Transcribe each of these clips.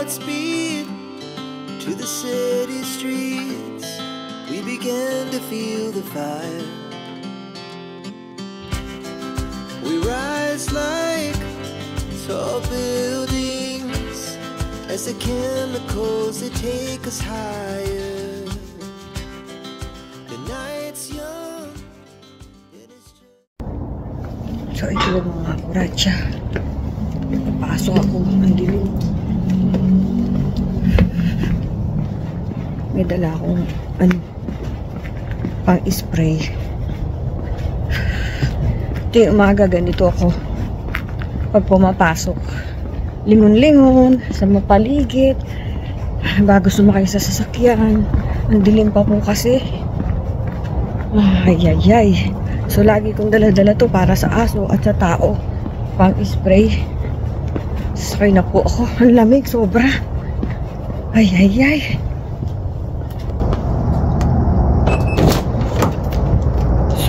Godspeed to the city streets. We began to feel the fire. We rise like tall buildings as the chemicals they take us higher. The night's young. So ito lang mga kuratsa. Pasok ako ang dilim. May dala akong pang spray. Ito yung umaga, ganito ako pag pumapasok. Lingon-lingon sa mapaligid bago sumakay sa sasakyan. Ang dilim pa po kasi. Ay. So lagi kong dala-dala to para sa aso at sa tao. Pang spray. Sakay na po ako. Ang lamig, sobra. Ay.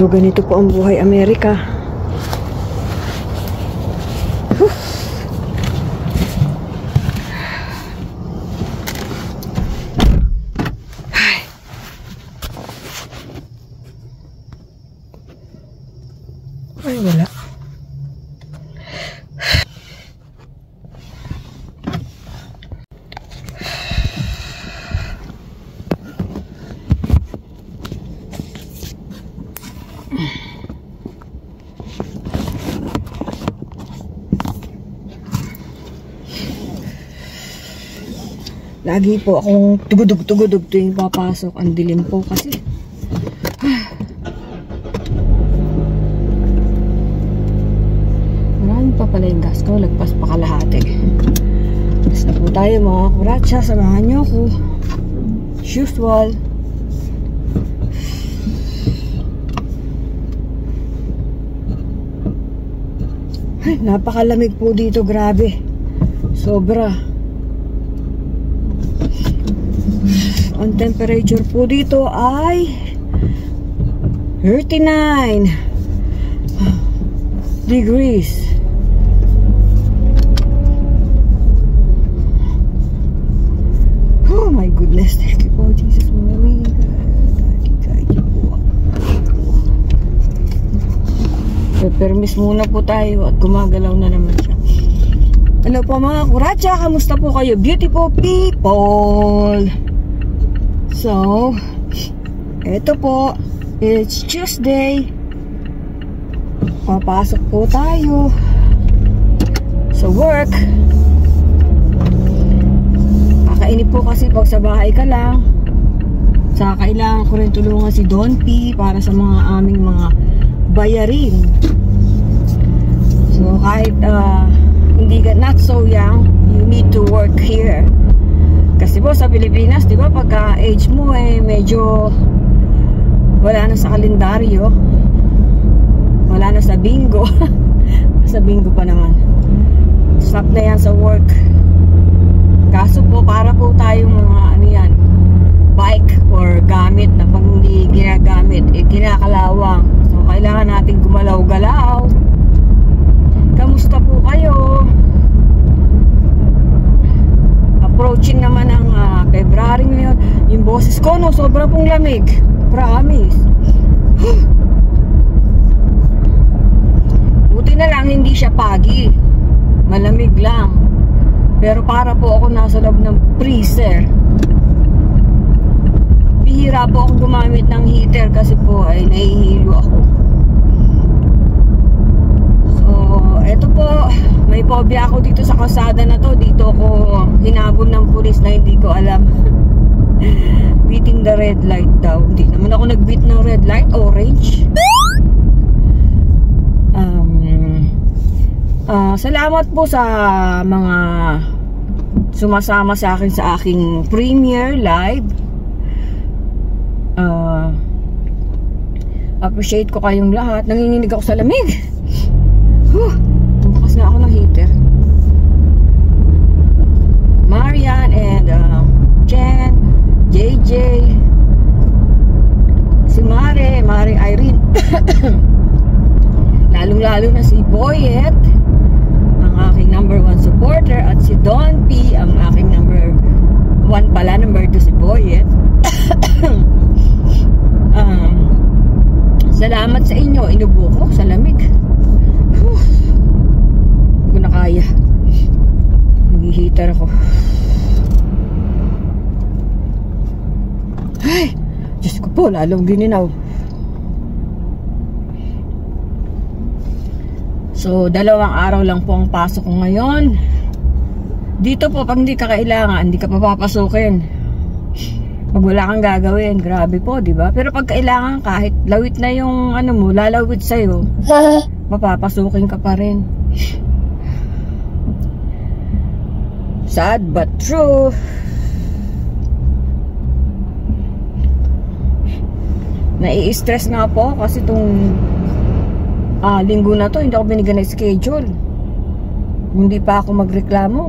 So ganito po ang buhay Amerika. Ay, wala. Lagi po akong tugudog tuwing papasok. Ang dilim po kasi. Marami pa pala yung gas ko. Lagpas pa kalahati. Basta po tayo mga kuratsa. Samahan nyo ako. As usual. Ay, napakalamig po dito. Grabe. Sobra. Ang temperature po dito ay 39 degrees. Oh my goodness. Thank you po, Jesus. Mommy. Permis muna po tayo at gumagalaw na naman siya. Hello po mga kuratsa. Kamusta po kayo? Beautiful people. So, eto po, it's Tuesday. Papasok po tayo sa work. Kakainip po kasi pag sa bahay ka lang. Sa kailangan ko rin tulungan si Don P para sa mga aming mga bayarin. So, kahit hindi ka not so young, you need to work here. Kasi po sa Pilipinas, di ba, pagka age mo medyo wala na sa kalendaryo. Wala na sa bingo. Sa bingo pa naman. Stop na yan sa work. Kaso po, para po tayong mga bike or gamit na pag hindi ginagamit, kinakalawang. So, kailangan natin gumalaw-galaw. Kamusta po kayo? Approaching naman ang February ngayon. Yung boses ko, no, sobra pong lamig. Promise. Buti na lang hindi siya pagi. Malamig lang. Pero para po ako nasa loob ng freezer. Bihira po akong gumamit ng heater kasi po ay nahihilo ako. So, eto po. May phobia ako dito sa kalsada na to. Dito ako hinabol ng pulis na hindi ko alam. Beating the red light daw. Hindi naman ako nag-beat ng red light. Orange. Salamat po sa mga sumasama sa akin sa aking premiere live. Appreciate ko kayong lahat. Nanginginig ako sa lamig. Bukas na ako ng heater. Marian and Jen, JJ, si Mare Irene, lalong-lalo na si Boyet, ang aking #1 supporter, at si Don P, ang aking #2 water ko. Ay, Diyos ko po, lalong gininaw. So, 2 araw lang po ang pasok ko ngayon. Dito po, pag hindi ka kailangan, hindi ka papapasukin. Pag wala kang gagawin, grabe po, di ba? Pero pag kailangan, kahit lawit na yung ano mo, lalawit sa'yo, mapapasukin ka pa rin. Sad but true. Nai-stress nga po kasi itong linggo na to hindi ako binigyan ng schedule. Hindi pa ako magreklamo.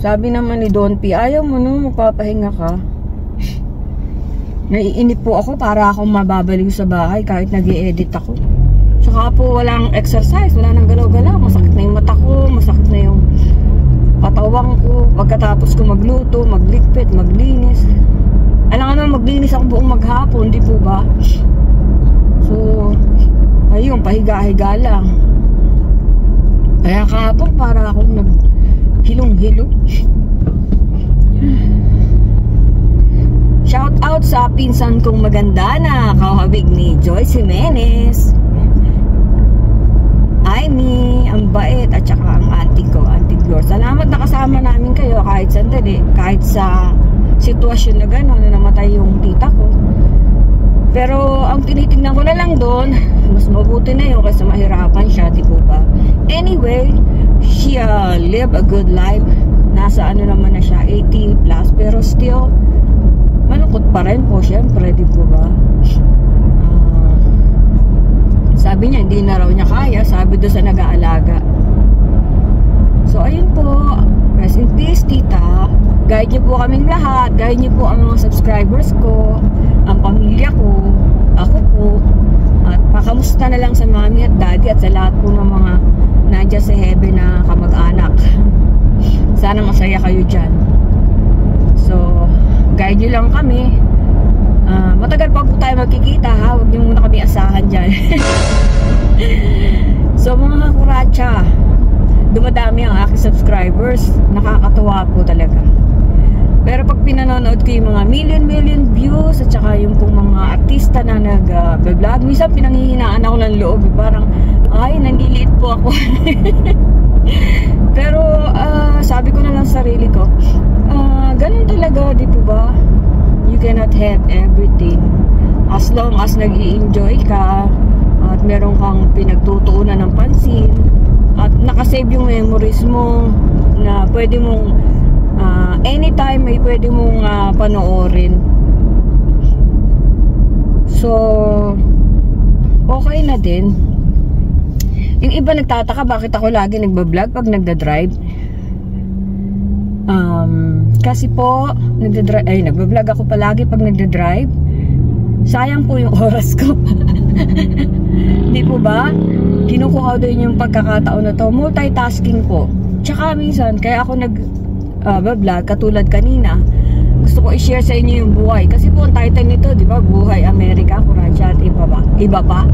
Sabi naman ni Don P, ayaw mo no, magpapahinga ka. Naiinip po ako para akong mababaliw sa bahay kahit nag-i-edit ako. Saka po walang exercise, wala nang galaw-galaw. Masakit na yung mata ko, masakit na yung patawang ko. Pagkatapos ko magluto, maglikpit, maglinis. Alam nga naman maglinis ako buong maghapon, di po ba? So, ayun, pahiga-higa lang. Kaya kahapon para akong naghilong-hilo. Shout out sa pinsan kong maganda na kahabig ni Joyce Jimenez. Amy, ang bait, at saka ang auntie ko, Auntie Glor. Salamat na kasama namin kayo kahit sandali, kahit sa sitwasyon na gano'n na namatay yung tita ko. Pero ang tinitingnan ko na lang doon, mas mabuti na yun kaysa mahirapan siya, di po ba? Anyway, she live a good life. Nasa ano naman na siya, 80 plus, pero still malungkot pa rin po, syempre, di po ba? Sabi niya, hindi na raw niya kaya, sabi doon sa nag-aalaga. So, ayun po, rest in peace, tita. Guide niyo po kaming lahat. Guide niyo po ang mga subscribers ko, ang pamilya ko, ako po. At pakamusta na lang sa mami at daddy at sa lahat po ng mga nandiyan sa heaven na kamag-anak. Sana masaya kayo dyan. So, guide niyo lang kami. Matagal pa po tayo magkikita ha. Huwag niyo muna kami asahan dyan. So, mga kakuracha, dumadami ang aking subscribers. Nakakatuwa po talaga. Pero pag pinanonood ko yung mga million views at saka yung pong mga artista na nag-vlog, minsan pinanghihinaan ako ng loob. Parang, ay, nanliliit po ako. Pero, sabi ko na lang sa sarili ko, ganun talaga, di po ba? You cannot have everything. As long as nag-i-enjoy ka, at meron kang pinagtutuunan ng pansin, at nakasave yung memories mo, na pwede mong anytime may pwede mong panoorin. So, okay na din. Yung iba nagtataka bakit ako lagi nagbablog pag nagda-drive. Kasi po nagbablog ako palagi pag nagda-drive. Sayang po yung oras ko. Di po ba? Kinukuha din yung pagkakataon na to. Multitasking po. Tsaka minsan kaya ako nag-vlog katulad kanina, gusto ko i-share sa inyo yung buhay. Kasi po ang title nito, di ba? Buhay Amerika, Kuracha at iba pa.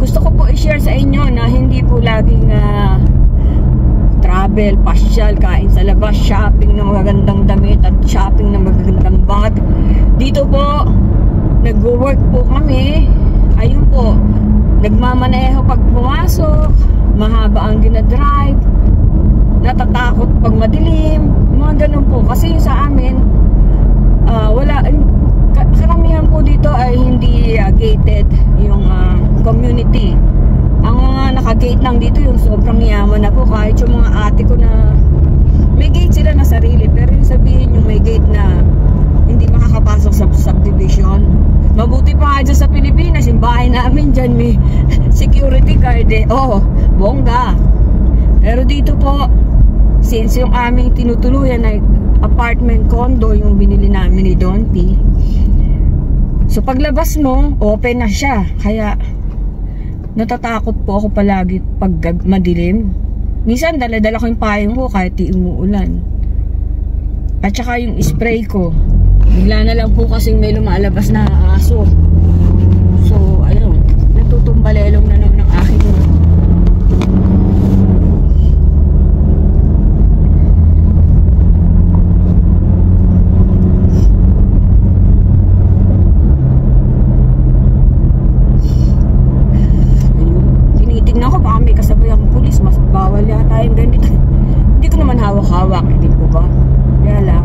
Gusto ko po i-share sa inyo na hindi po laging travel, pasyal, kain sa labas, shopping ng magagandang damit at shopping ng magagandang bag. Dito po, nag-work po kami. Ayun po, nagmamaneho pag pumasok, mahaba ang ginadrive, natatakot pag madilim, mga ganun po. Kasi sa amin, karamihan po dito ay hindi gated yung community. Ang mga naka-gate lang dito yung sobrang yaman na po. Kahit yung mga ate ko na may gate sila na sarili, pero yung sabihin yung may gate na hindi makakapasok sa subdivision. Mabuti pa nga dyan sa Pilipinas, yung bahay namin dyan may security guard eh. Oh, bongga. Pero dito po, since yung aming tinutuluyan ay apartment condo yung binili namin ni Don P, so paglabas mo, open na siya. Kaya natatakot po ako palagi pag madilim. Minsan dala-dala ko yung payong ko kahit di umuulan. At saka yung spray ko, bigla na lang po kasing may lumalabas na aso. So ayun, natutumbalelong na naman ang aking tayong ganito. Hindi ko naman hawak-hawak, hindi po ba? Kaya lang,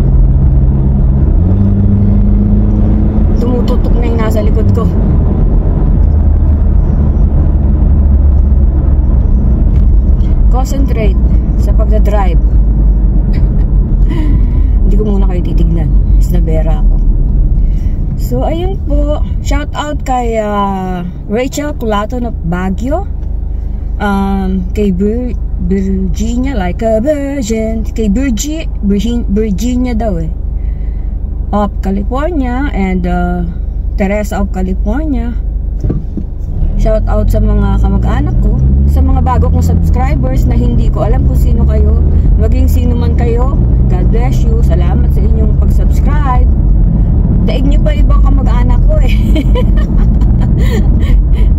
tumututok na yung nasa likod ko. Concentrate sa pagdadrive. Hindi ko muna kayo titignan. Isnabera ako. So, ayun po. Shout out kay Rachel Culato na Baguio. Kay Virginia, like a virgin. Kay Virginia daw eh. Of California. And Teresa of California. Shout out sa mga kamag-anak ko. Sa mga bago kong subscribers na hindi ko alam kung sino kayo. Maging sino man kayo. God bless you. Salamat sa inyong pag-subscribe. Daig niyo pa ibang kamag-anak ko eh.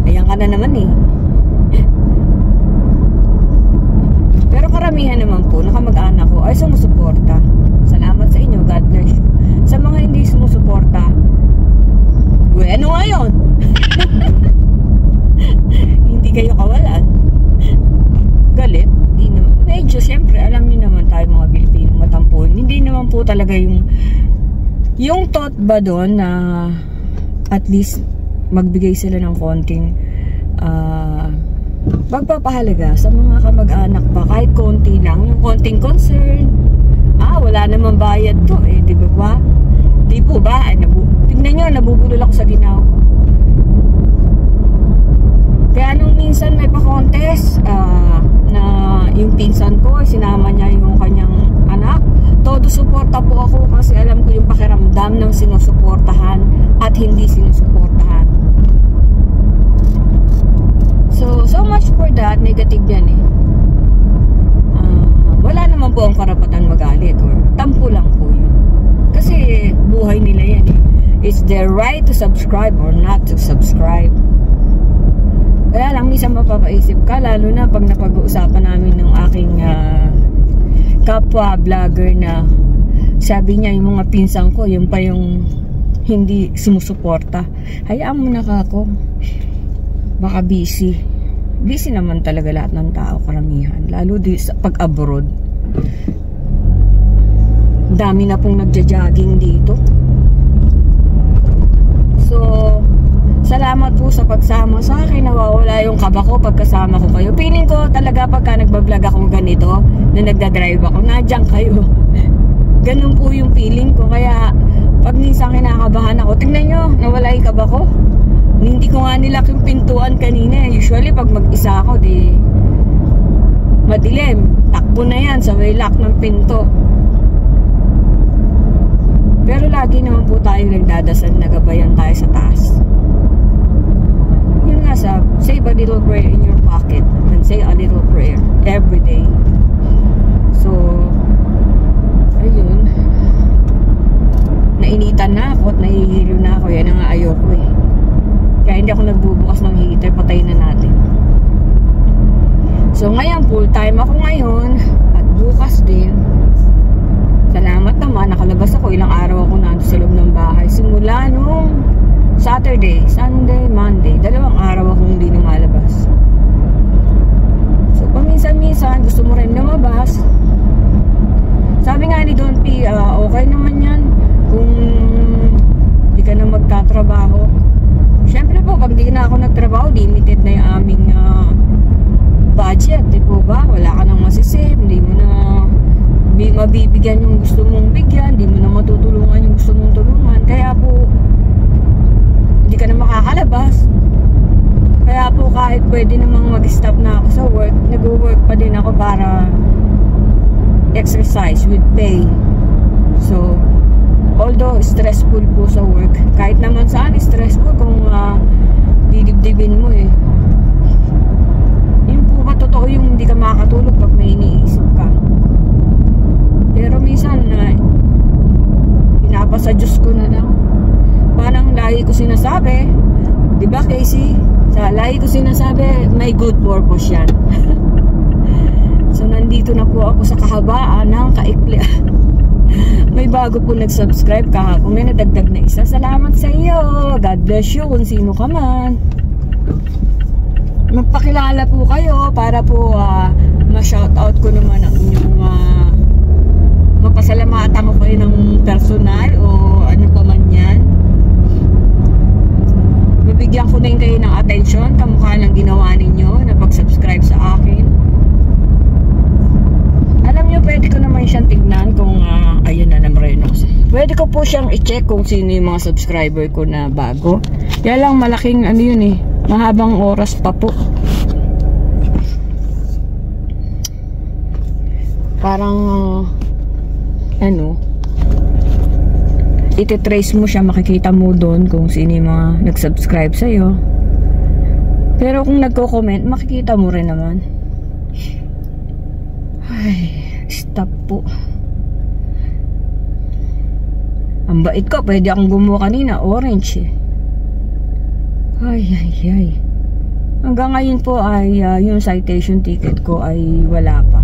Ayan ka na naman eh. Pero karamihan naman po na kamag-anak ko ay sumusuporta. Salamat sa inyo. God bless you. Sa mga hindi sumusuporta, bueno ngayon. Hindi kayo kawalan. Galit. Hindi naman. Medyo syempre alam niyo naman tayo mga Pilipino matampon. Hindi naman po talaga yung thought ba doon na at least magbigay sila ng konting pagpapahalaga sa mga kamag-anak pa, kahit konti lang, yung konting concern. Wala namang bayad to eh, di ba? Di po ba? Tingnan nyo, nabubulol ako sa ginaw. Kaya nung minsan may pa-contest na yung pinsan ko, sinama niya yung kanyang anak. Todo suporta po ako kasi alam ko yung pakiramdam ng sinusuportahan at hindi sinusuportahan. So much for that. Negative yan eh. Wala naman po ang karapatan magalit or tampo lang po yun. Kasi buhay nila yan eh. It's their right to subscribe or not to subscribe. Kaya lang minsan mapapaisip ka, lalo na pag napag-uusapan namin ng aking kapwa vlogger na sabi niya yung mga pinsan ko, yung pa yung hindi sumusuporta. Hayaan mo na ako. Baka busy. Busy naman talaga lahat ng tao, karamihan. Lalo di sa pag-abroad. Dami na pong nagja-jogging dito. So, salamat po sa pagsama sa akin. Nawawala yung kaba ko pagkasama ko kayo. Feeling ko talaga pagka nagbablog akong ganito, na nagdadrive ako, nadyan kayo. Ganun po yung feeling ko. Kaya, pag minsan kinakabahan ako, tingnan nyo, nawala yung kaba ko. Hindi ko nga nilak yung pintuan kanina. Usually, pag mag-isa ako, di madilim. Takbo na yan sa may lock ng pinto. Pero lagi naman po tayo nagdadasal, nagabayan tayo sa taas. Yun nga sa, save a little prayer in your pocket and say a little prayer every day. So, ayun. Nainitan na ako at nahihilo na ako. Yan ang ayoko eh. Kaya hindi ako nagbubukas ng heater, patayin na natin. So ngayon, full time ako ngayon. At bukas din. Salamat naman, nakalabas ako. Ilang araw ako nandun sa loob ng bahay. Simula nung Saturday, Sunday, Monday. 2 araw akong hindi lumalabas. So paminsan-minsan, gusto mo rin lumabas. Sabi nga ni Don P, okay naman yan kung di ka na magtatrabaho. Siyempre po, pag di na ako nagtrabaho, limited na yung aming budget, di po ba? Wala ka nang masisave, hindi mo na mabibigyan yung gusto mong bigyan, hindi mo na matutulungan yung gusto mong tulungan. Kaya po, hindi ka na makakalabas. Kaya po, kahit pwede namang mag-stop na ako sa work, nag-work pa din ako para exercise with pay. So, although stressful po sa work, kahit naman saan stressful kung didibdibin mo eh. Yun po ba totoo yung hindi ka makakatulog pag may iniisip ka? Pero minsan pinapasa Diyos ko na lang. Parang lagi ko sinasabi, di ba Casey? Lagi ko sinasabi, may good purpose yan. So nandito na po ako sa kahabaan ng kaiklian. May bago po nag-subscribe kahapon. May nadagdag na isa. Salamat sa iyo. God bless you kung sino ka man. magpakilala po kayo para po ma-shoutout ko naman ang inyong mapasalamatan ko kayo ng personal o ano pa man yan. Mabigyan ko din kayo ng attention kamukha ng ginawa ninyo na pag-subscribe sa akin. Alam nyo, pwede ko naman siyang tignan kung ayun na naman. Pwede ko po siyang i-check kung sino yung mga subscriber ko na bago. Kaya lang malaking ano yun eh, mahabang oras pa po. Parang ano, iti-trace mo siya, makikita mo doon kung sino yung mga nag-subscribe sa'yo. Pero kung nagko-comment, makikita mo rin naman. Ay, stop po. Ang bait ko, pwede akong gumawa kanina, orange eh. Ay. Hanggang ngayon po ay yung citation ticket ko ay wala pa.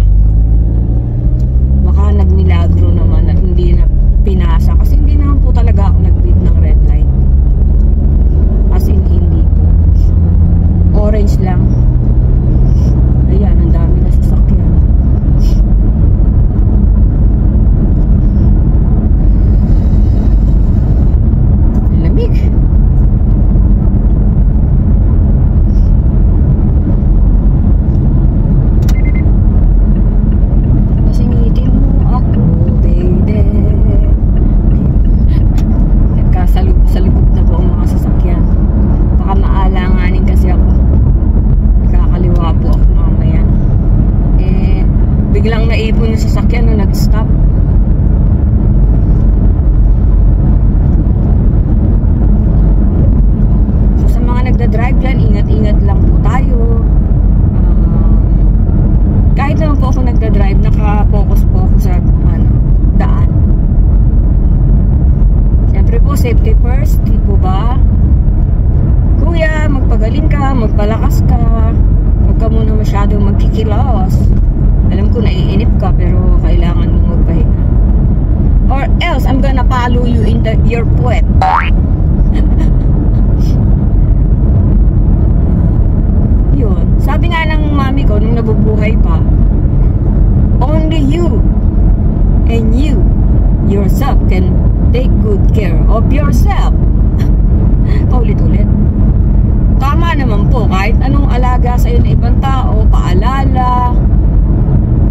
Baka nagmilagro naman at hindi na pinasa kasi hindi naman po talaga ako nag-bid ng red light. As in, hindi po. Orange lang. Ayan, ang dami na sasakyan. Lamig. Pasingitin mo ako, baby. Sa likod na po ang mga sasakyan. Baka maalanganin kasi ako. Nakakaliwa po ako mamaya. Eh, biglang naipon yung sasakyan nung nag-stop. So sa mga nagda-drive dyan, ingat-ingat lang po tayo. Kahit naman po ako nagda-drive, naka-focus po ako sa daan. Siyempre po, safety first, di po ba? Kuya, magpagaling ka, magpalakas ka. Huwag ka muna masyadong magkikilos. Alam ko naiinip ka, pero kailangan mo magpahinga. Or else, I'm gonna follow you in your puwet. Yun. Sabi nga ng mami ko, nung nabubuhay pa, only you and you yourself can take good care of yourself. Paulit-ulit. Tama naman po, kahit anong alaga sa'yo na ibang tao, paalala,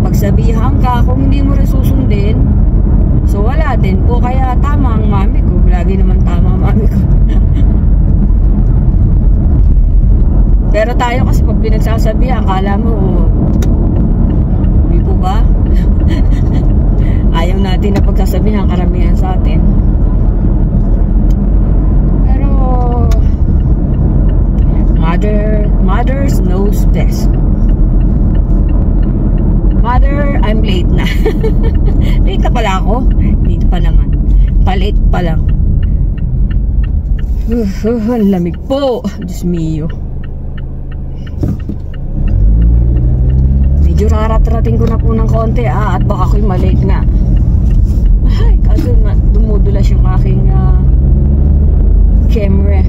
pagsabihan ka, kung hindi mo rin susundin, so wala din po. Kaya tama ang mami ko. Lagi naman tama ang mami ko. Pero tayo kasi pag pinagsasabihan, akala mo, hindi po ba? Ayaw natin na pagsasabihan karamihan sa atin. Pero mothers knows best. Mother, I'm late na. Late na pala ako. Late pa naman. Palate pa lang. Ang lamig po. Diyos mio. Medyo rarat-rating ko na po ng konti at baka ako'y malate na. Ay, kaso dumudulas yung aking camera.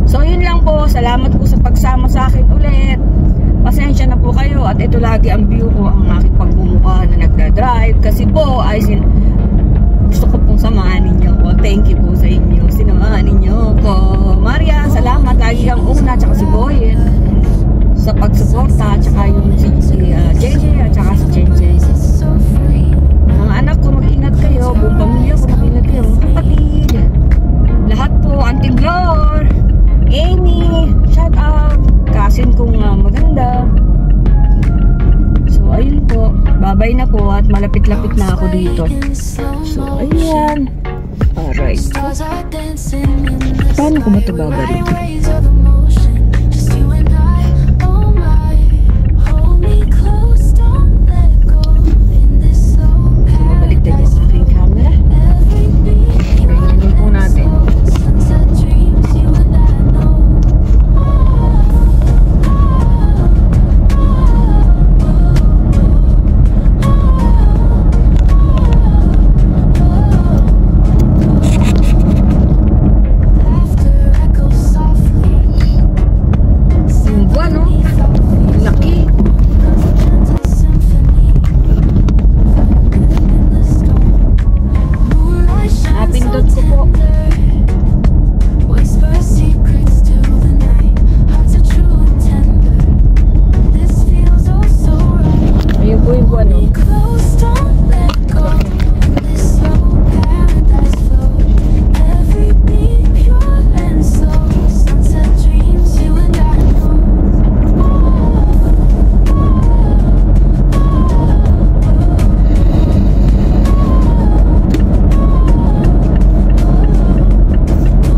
So yun lang po, salamat po sa pagsama sa akin ulit. Pasensya na po kayo at ito lagi ang view ko, ang aking pagmumukha na nagdadrive kasi po ay gusto ko pong samahan ninyo ko. Thank you po sa inyo, sinamahan ninyo ko. Maria, salamat, lagi ang una tsaka si Boy sa pagsuporta, tsaka yung si JJ at tsaka si JJ. Mga anak ko, mag-ingat kayo, buong pamilya ko, mag-ingat kayo, mga kapatid, lahat po, Auntie Glor, Amy, shout out, kasin kong maganda. So ayun po, babay na po at malapit-lapit na ako dito. So ayan. Alright. Paano ko ba ito babalik? Mabalik din yung aking camera. Ganyan po natin. oh.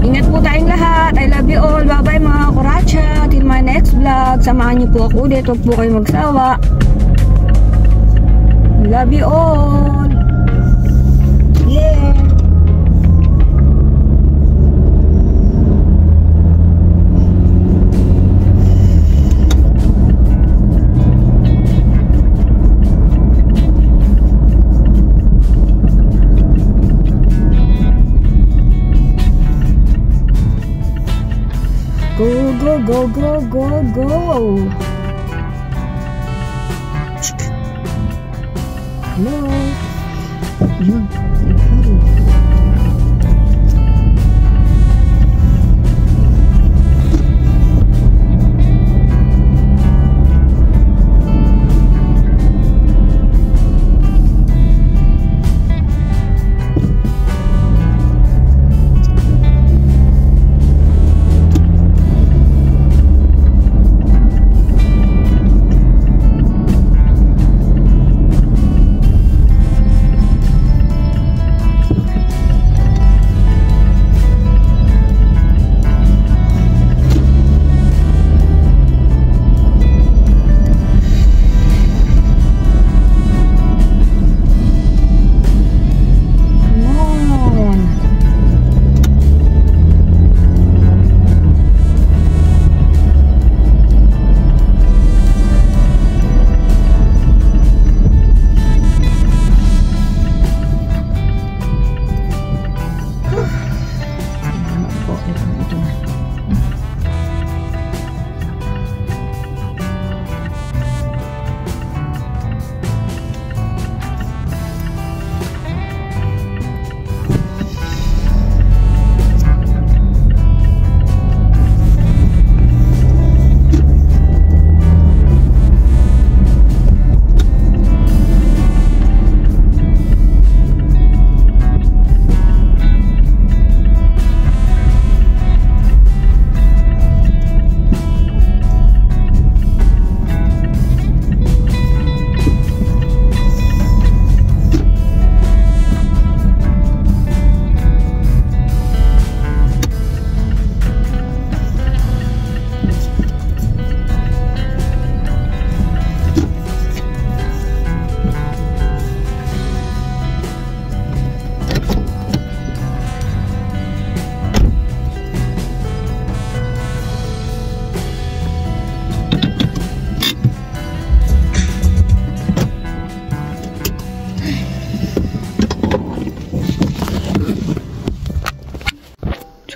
Ingat po tayong lahat. I love you all. Bye-bye mga kuracha. Till my next vlog. Samahan niyo po ako ulit. Huwag po kayo magsawa. I love you all. Yeah. Go, go, go, go, go, go. Hello. Yun.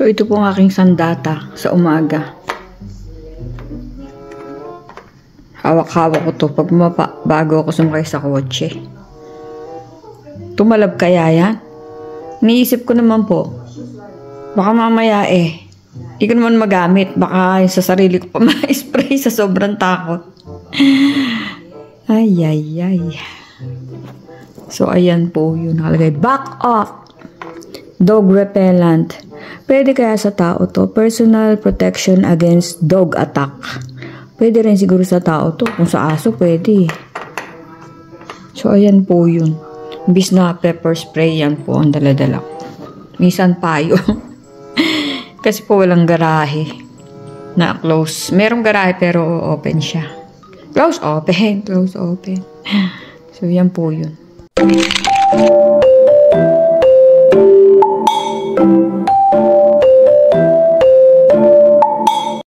So, ito po ang aking sandata sa umaga. Hawak-hawak ko to pag bago ako sumakay sa kotse. Tumalab kaya yan? Iniisip ko naman po, baka mamaya hindi ko naman magamit. Baka sa sarili ko pa ma-spray sa sobrang takot. Ay, ay, ay. So, ayan po yun. Nakalagay, back off! Dog repellent. Pwede kaya sa tao to? Personal protection against dog attack. Pwede rin siguro sa tao to. Kung sa aso, pwede. So, ayan po yun. Imbis na pepper spray, yan po ang daladala. Minsan payo. Kasi po walang garahe na close. Merong garahe pero open siya. Close open. Close open. So, yan po yun.